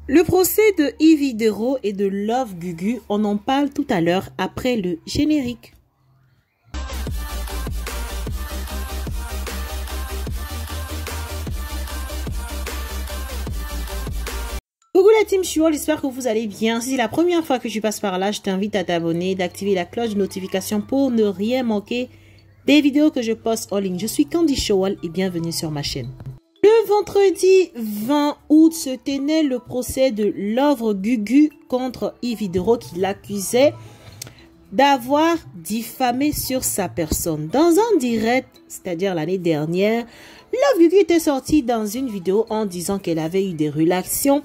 Le procès de Yvi Dero et de Love Gugu, on en parle tout à l'heure après le générique. Coucou la team Chuol, j'espère que vous allez bien. Si c'est la première fois que je passe par là, je t'invite à t'abonner, d'activer la cloche de notification pour ne rien manquer des vidéos que je poste en ligne. Je suis Candy Chuol et bienvenue sur ma chaîne. Le vendredi 20 août se tenait le procès de Love Gugu contre Yvi Dero qui l'accusait d'avoir diffamé sur sa personne. Dans un direct, c'est-à-dire l'année dernière, Love Gugu était sortie dans une vidéo en disant qu'elle avait eu des relations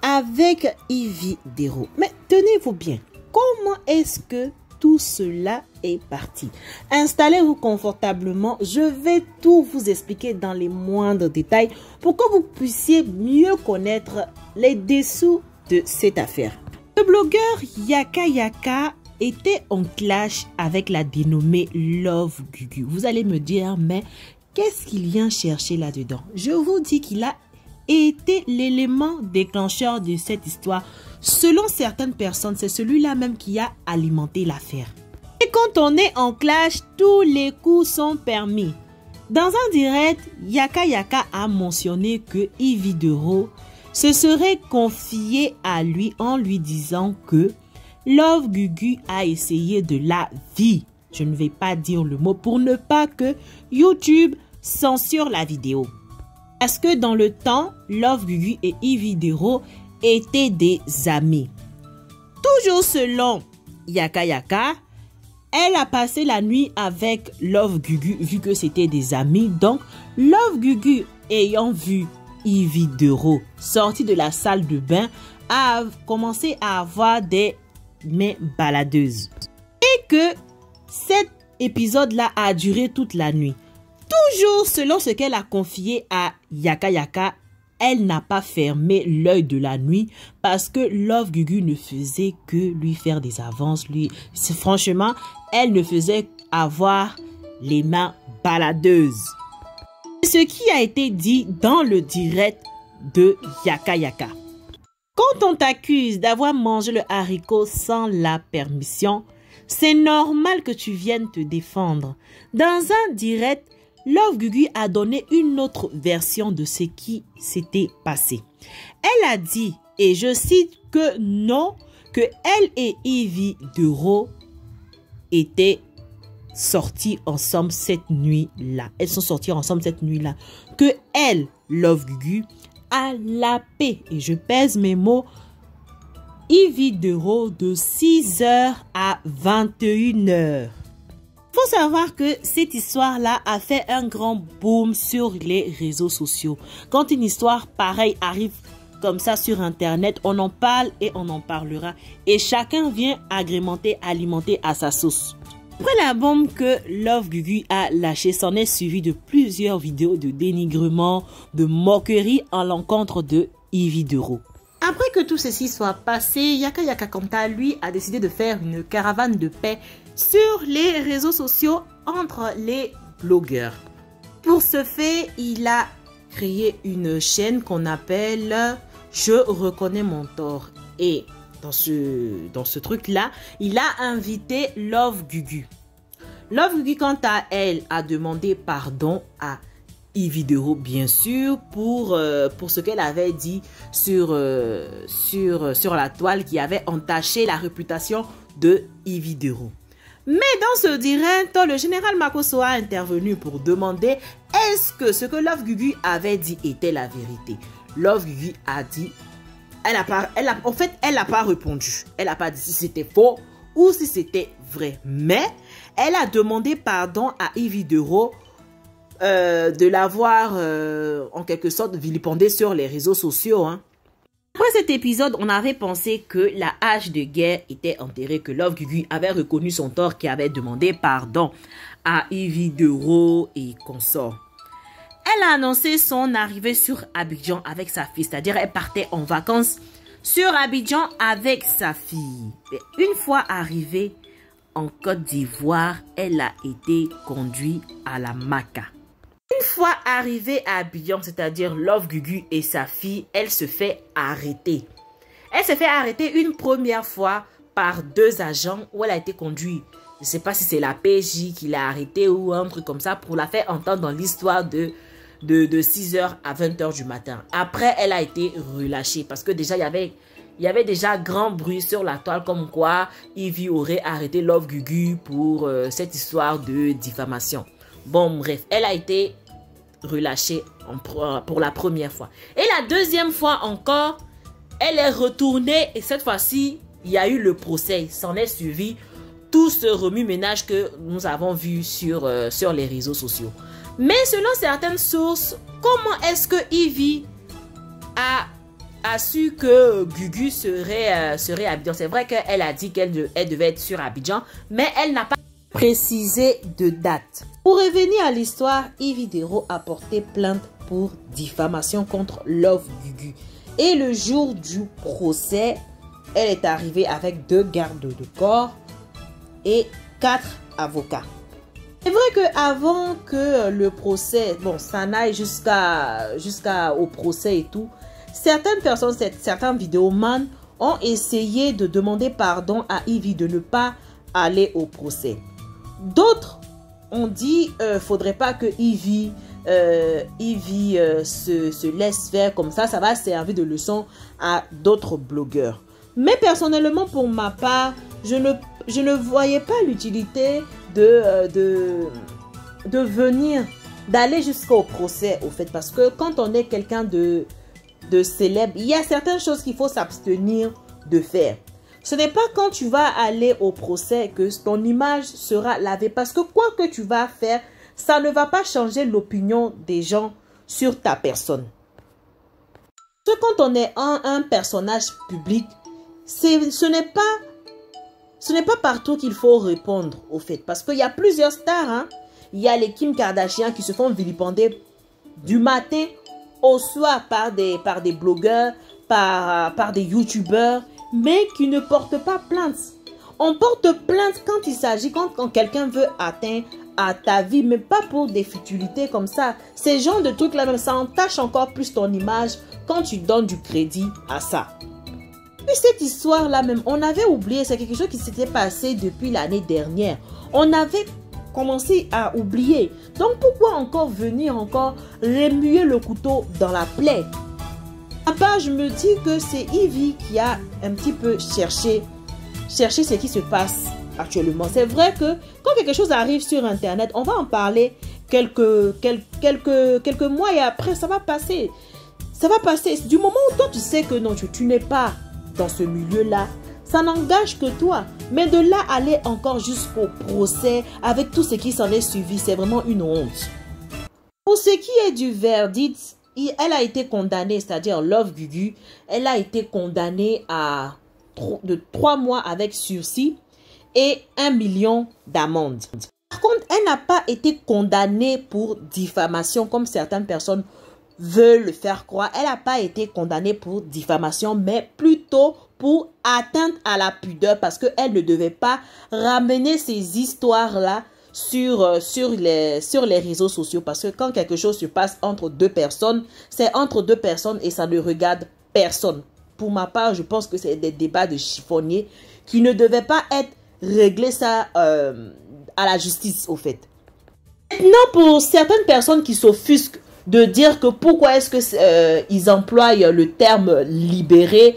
avec Yvi Dero. Mais tenez-vous bien, comment est-ce que tout cela est parti? Installez-vous confortablement, je vais tout vous expliquer dans les moindres détails pour que vous puissiez mieux connaître les dessous de cette affaire. Le blogueur Yaka Yaka était en clash avec la dénommée Love Gugu. Vous allez me dire, mais qu'est-ce qu'il vient chercher là-dedans? Je vous dis qu'il a été l'élément déclencheur de cette histoire. Selon certaines personnes, c'est celui-là même qui a alimenté l'affaire. Et quand on est en clash, tous les coups sont permis. Dans un direct, Yaka Yaka a mentionné que Yvi Dero se serait confié à lui en lui disant que Love Gugu a essayé de la vie. Je ne vais pas dire le mot pour ne pas que YouTube censure la vidéo. Parce que dans le temps, Love Gugu et Yvi Dero étaient des amis. Toujours selon Yaka Yaka, elle a passé la nuit avec Love Gugu vu que c'était des amis. Donc, Love Gugu ayant vu Yvi Dero sorti de la salle de bain a commencé à avoir des mains baladeuses. Et que cet épisode-là a duré toute la nuit. Toujours selon ce qu'elle a confié à Yaka Yaka, elle n'a pas fermé l'œil de la nuit parce que Love Gugu ne faisait que lui faire des avances. Franchement, elle ne faisait avoir les mains baladeuses. Ce qui a été dit dans le direct de Yaka Yaka. Quand on t'accuse d'avoir mangé le haricot sans la permission, c'est normal que tu viennes te défendre. Dans un direct, Love Gugu a donné une autre version de ce qui s'était passé. Elle a dit, et je cite, que non, que elle et Yvi Dero étaient sortis ensemble cette nuit-là. Elles sont sorties ensemble cette nuit-là. Que elle, Love Gugu, a lapé, et je pèse mes mots, Yvi Dero de 6h à 21h. Il faut savoir que cette histoire-là a fait un grand boom sur les réseaux sociaux. Quand une histoire pareille arrive comme ça sur Internet, on en parle et on en parlera. Et chacun vient agrémenter, alimenter à sa sauce. Après la bombe que Love Gugu a lâchée, s'en est suivi de plusieurs vidéos de dénigrement, de moquerie à l'encontre de Yvi Dero. Après que tout ceci soit passé, Yaka Yaka quant à lui a décidé de faire une caravane de paix sur les réseaux sociaux entre les blogueurs. Pour ce fait, il a créé une chaîne qu'on appelle « Je reconnais mon tort ». Et dans ce truc-là, il a invité Love Gugu. Love Gugu, quant à elle, a demandé pardon à Yvi Dero, bien sûr, pour ce qu'elle avait dit sur la toile qui avait entaché la réputation de Yvi Dero. Mais dans ce direct, le général Makosso a intervenu pour demander est-ce que ce que Love Gugu avait dit était la vérité. Love Gugu a dit, en fait, elle n'a pas répondu. Elle n'a pas dit si c'était faux ou si c'était vrai. Mais elle a demandé pardon à Yvi Dero de l'avoir en quelque sorte vilipendé sur les réseaux sociaux. Après cet épisode, on avait pensé que la hache de guerre était enterrée, que Love Gugu avait reconnu son tort, qui avait demandé pardon à Yvi Dero et consorts. Elle a annoncé son arrivée sur Abidjan avec sa fille, c'est-à-dire elle partait en vacances sur Abidjan avec sa fille. Et une fois arrivée en Côte d'Ivoire, elle a été conduite à la Maca. Une fois arrivée à Abidjan, c'est-à-dire Love Gugu et sa fille, elle se fait arrêter. Elle se fait arrêter une première fois par 2 agents où elle a été conduite. Je ne sais pas si c'est la PJ qui l'a arrêtée ou un truc comme ça pour la faire entendre dans l'histoire de 6h à 20h du matin. Après, elle a été relâchée parce que déjà, il y avait déjà grand bruit sur la toile comme quoi Yvie aurait arrêté Love Gugu pour cette histoire de diffamation. Bon, bref, elle a été relâchée pour la première fois. Et la deuxième fois encore, elle est retournée et cette fois-ci, il y a eu le procès. S'en est suivi tout ce remue-ménage que nous avons vu sur les réseaux sociaux. Mais selon certaines sources, comment est-ce que Yvie a su que Gugu serait à Abidjan? C'est vrai qu'elle a dit qu'elle devait être sur Abidjan, mais elle n'a pas précisé de date. Pour revenir à l'histoire, Yvie Dero a porté plainte pour diffamation contre Love Gugu. Et le jour du procès, elle est arrivée avec 2 gardes de corps et 4 avocats. C'est vrai qu'avant que le procès, bon, ça n'aille jusqu'au procès et tout, certaines personnes, certains vidéomans ont essayé de demander pardon à Yvie de ne pas aller au procès. D'autres ont dit faudrait pas que Yvie se laisse faire comme ça va servir de leçon à d'autres blogueurs. Mais personnellement, pour ma part, je ne voyais pas l'utilité d'aller jusqu'au procès, au fait, parce que quand on est quelqu'un de célèbre, il y a certaines choses qu'il faut s'abstenir de faire. Ce n'est pas quand tu vas aller au procès que ton image sera lavée, parce que quoi que tu vas faire, ça ne va pas changer l'opinion des gens sur ta personne. Parce que quand on est un personnage public, ce n'est pas partout qu'il faut répondre, au fait. Parce qu'il y a plusieurs stars. Hein. Il y a les Kim Kardashian qui se font vilipender du matin au soir par des blogueurs, par des youtubeurs, mais qui ne portent pas plainte. On porte plainte quand il s'agit, quand quelqu'un veut atteindre à ta vie, mais pas pour des futilités comme ça. Ces genres de trucs-là, même ça entache encore plus ton image quand tu donnes du crédit à ça. Puis cette histoire-là même, on avait oublié, c'est quelque chose qui s'était passé depuis l'année dernière. On avait commencé à oublier. Donc pourquoi encore venir remuer le couteau dans la plaie? À part, je me dis que c'est Yvie qui a un petit peu cherché ce qui se passe actuellement. C'est vrai que quand quelque chose arrive sur Internet, on va en parler quelques mois et après, ça va passer. Ça va passer. Du moment où toi, tu sais que non, tu n'es pas dans ce milieu-là, ça n'engage que toi. Mais de là aller encore jusqu'au procès avec tout ce qui s'en est suivi, c'est vraiment une honte. Pour ce qui est du verdict, elle a été condamnée, c'est-à-dire Love Gugu, elle a été condamnée à 3 mois avec sursis et 1 million d'amende. Par contre, elle n'a pas été condamnée pour diffamation comme certaines personnes veulent le faire croire. Elle n'a pas été condamnée pour diffamation, mais plutôt pour atteinte à la pudeur parce qu'elle ne devait pas ramener ces histoires-là sur les réseaux sociaux. Parce que quand quelque chose se passe entre 2 personnes, c'est entre 2 personnes et ça ne regarde personne. Pour ma part, je pense que c'est des débats de chiffonniers qui ne devaient pas être réglés ça à la justice, au fait. Maintenant, pour certaines personnes qui s'offusquent de dire que pourquoi est-ce que ils emploient le terme libéré,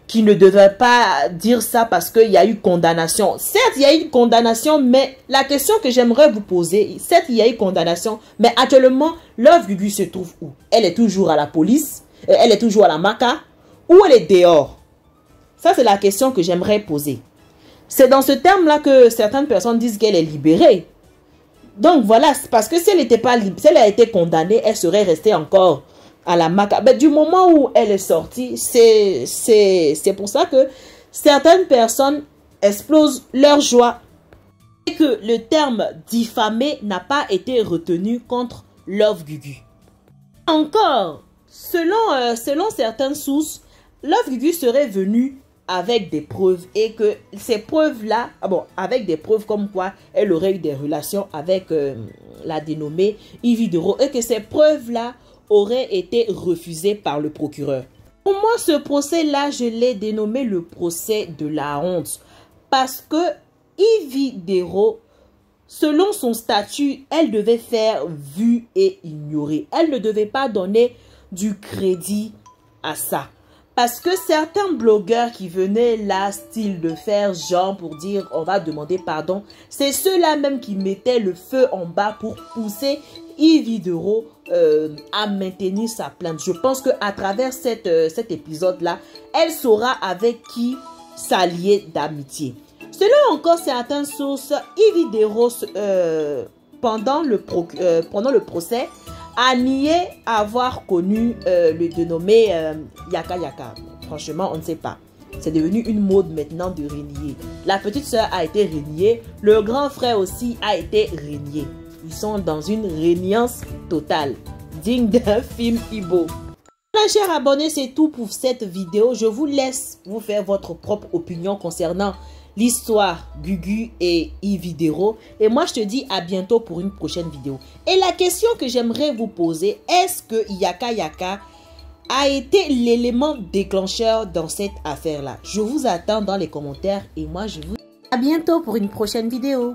qui ne devrait pas dire ça parce qu'il y a eu condamnation. Certes, il y a eu condamnation, mais la question que j'aimerais vous poser, certes, il y a eu condamnation, mais actuellement, Love Gugu se trouve où? Elle est toujours à la police, elle est toujours à la MACA, ou elle est dehors? Ça, c'est la question que j'aimerais poser. C'est dans ce terme-là que certaines personnes disent qu'elle est libérée. Donc voilà, parce que si elle n'était pas libre, si elle a été condamnée, elle serait restée encore à la MACA. Mais du moment où elle est sortie, c'est pour ça que certaines personnes explosent leur joie. Et que le terme diffamé n'a pas été retenu contre Love Gugu. Encore, selon certaines sources, Love Gugu serait venue avec des preuves et que ces preuves-là, avec des preuves comme quoi elle aurait eu des relations avec la dénommée Yvi Dero et que ces preuves-là auraient été refusées par le procureur. Pour moi, ce procès-là, je l'ai dénommé le procès de la honte parce que Yvi Dero, selon son statut, elle devait faire vue et ignorer. Elle ne devait pas donner du crédit à ça. Parce que certains blogueurs qui venaient là, style de faire genre pour dire on va demander pardon, c'est ceux-là même qui mettaient le feu en bas pour pousser Yvi Dero à maintenir sa plainte. Je pense qu'à travers cet épisode-là, elle saura avec qui s'allier d'amitié. Selon encore certaines sources, Yvi Dero, pendant le procès, a nié avoir connu le dénommé Yaka Yaka. Franchement, on ne sait pas. C'est devenu une mode maintenant de renier. La petite sœur a été reniée. Le grand frère aussi a été renié. Ils sont dans une réniance totale, digne d'un film Ibo. Mes chers abonnés, c'est tout pour cette vidéo. Je vous laisse vous faire votre propre opinion concernant l'histoire Gugu et Yvi Dero. Et moi, je te dis à bientôt pour une prochaine vidéo. Et la question que j'aimerais vous poser, est-ce que Yaka Yaka a été l'élément déclencheur dans cette affaire-là? Je vous attends dans les commentaires et moi, je vous dis à bientôt pour une prochaine vidéo.